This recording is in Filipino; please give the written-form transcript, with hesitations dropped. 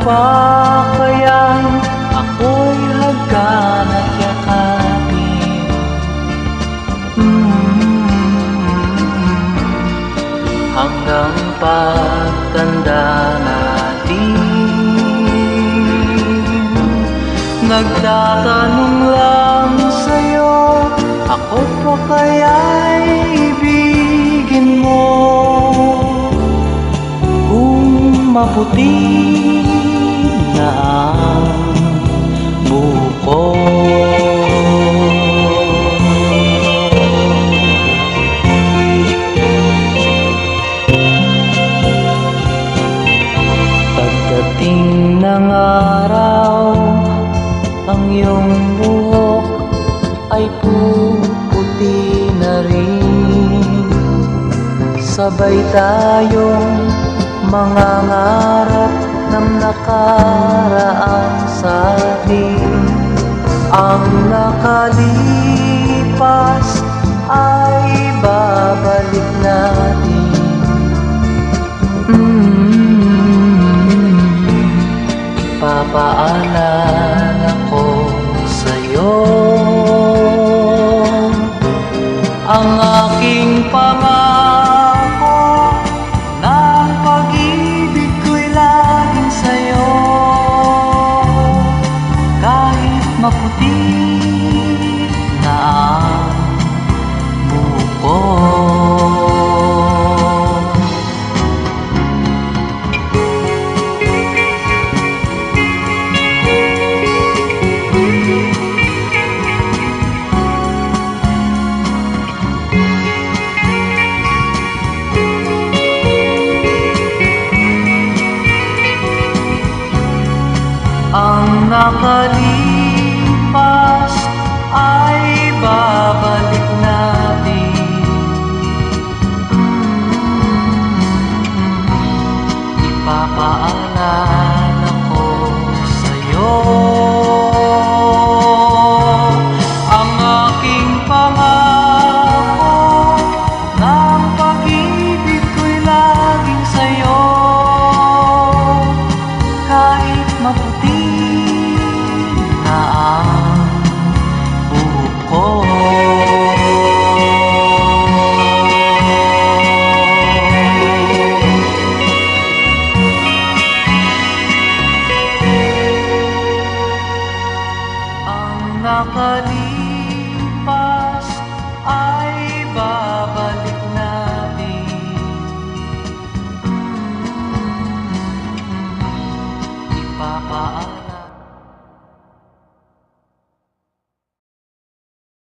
pa kayang ako'y hagkan at yakapin? Hanggang pagtanda natin, nagtatanong lang sa'yo, ako pa kaya'y ibigin mo? Kung maputi na ang buko, pagdating ng araw, ang iyong buhok ay puputi na rin. Sabay tayong mangangarap ng nakaraan sa atin. Ang nakalipas ay babalik natin. Ipapaalala ko sa'yo ang aking pangako, ng pag-ibig ko'y laging sa'yo. Kahit maputi na ang buko, ang nakalipas ay babalik natin. Ipapaalala ko sa'yo ang aking pangako, ng pag-ibig ko'y laging sa'yo. Kahit maputi na ang buko, ang nakalipas